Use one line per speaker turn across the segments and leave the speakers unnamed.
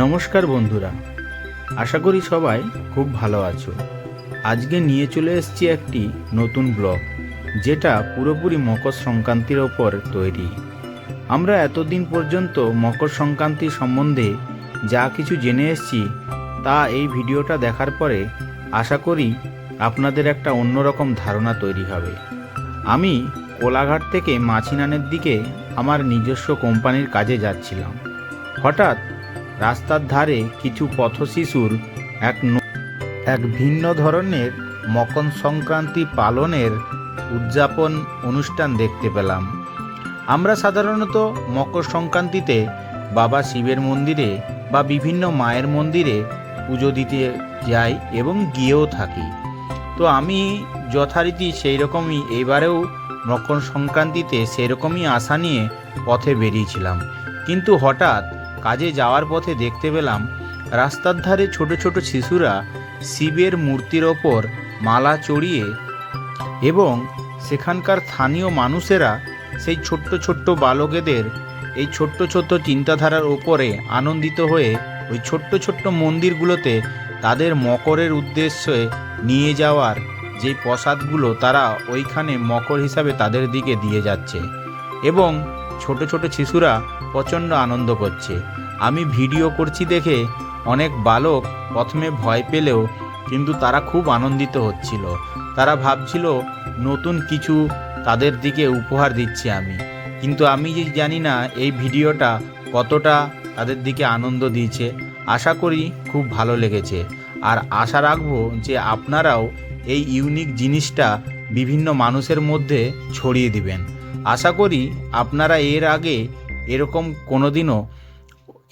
নমস্কার বন্ধুরা, আশা করি সবাই খুব ভালো আছো। আজকে নিয়ে চলে এসেছি একটি নতুন ব্লগ, যেটা পুরোপুরি মকর সংক্রান্তির ওপর তৈরি। আমরা এতদিন পর্যন্ত মকর সংক্রান্তি সম্বন্ধে যা কিছু জেনে এসেছি, তা এই ভিডিওটা দেখার পরে আশা করি আপনাদের একটা অন্যরকম ধারণা তৈরি হবে। আমি কোলাঘাট থেকে মাছিনানের দিকে আমার নিজস্ব কোম্পানির কাজে যাচ্ছিলাম। হঠাৎ রাস্তার ধারে কিছু পথশিশুর এক ভিন্ন ধরনের মকর সংক্রান্তি পালনের উদযাপন অনুষ্ঠান দেখতে পেলাম। আমরা সাধারণত মকর সংক্রান্তিতে বাবা শিবের মন্দিরে বা বিভিন্ন মায়ের মন্দিরে পুজো দিতে যাই এবং গিয়েও থাকি। তো আমি যথারীতি সেই রকমই এবারেও মকর সংক্রান্তিতে সেরকমই আশা নিয়ে পথে বেরিয়েছিলাম। কিন্তু হঠাৎ কাজে যাওয়ার পথে দেখতে পেলাম রাস্তার ধারে ছোট ছোট শিশুরা শিবের মূর্তির ওপর মালা চড়িয়ে এবং সেখানকার স্থানীয় মানুষেরা সেই ছোট্ট ছোট্ট বালকেদের এই ছোট্ট ছোট্ট চিন্তাধারার ওপরে আনন্দিত হয়ে ওই ছোট্ট ছোট্ট মন্দিরগুলোতে তাদের মকরের উদ্দেশ্যে নিয়ে যাওয়ার যে প্রসাদগুলো তারা ওইখানে মকর হিসাবে তাদের দিকে দিয়ে যাচ্ছে এবং ছোট ছোট শিশুরা প্রচণ্ড আনন্দ করছে। আমি ভিডিও করছি দেখে অনেক বালক প্রথমে ভয় পেলেও কিন্তু তারা খুব আনন্দিত হচ্ছিল। তারা ভাবছিল নতুন কিছু তাদের দিকে উপহার দিচ্ছি আমি, কিন্তু আমি জানি না এই ভিডিওটা কতটা তাদের দিকে আনন্দ দিয়েছে। আশা করি খুব ভালো লেগেছে, আর আশা রাখবো যে আপনারাও এই ইউনিক জিনিসটা বিভিন্ন মানুষের মধ্যে ছড়িয়ে দিবেন। আশা করি আপনারা এর আগে এরকম কোনোদিনও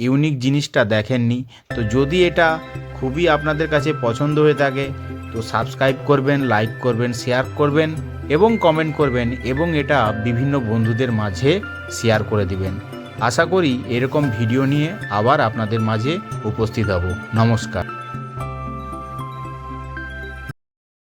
ইউনিক জিনিসটা দেখেননি। তো যদি এটা খুবই আপনাদের কাছে পছন্দ হয়ে থাকে তো সাবস্ক্রাইব করবেন, লাইক করবেন, শেয়ার করবেন এবং কমেন্ট করবেন এবং এটা বিভিন্ন বন্ধুদের মাঝে শেয়ার করে দিবেন। আশা করি এরকম ভিডিও নিয়ে আবার আপনাদের মাঝে উপস্থিত হব। নমস্কার।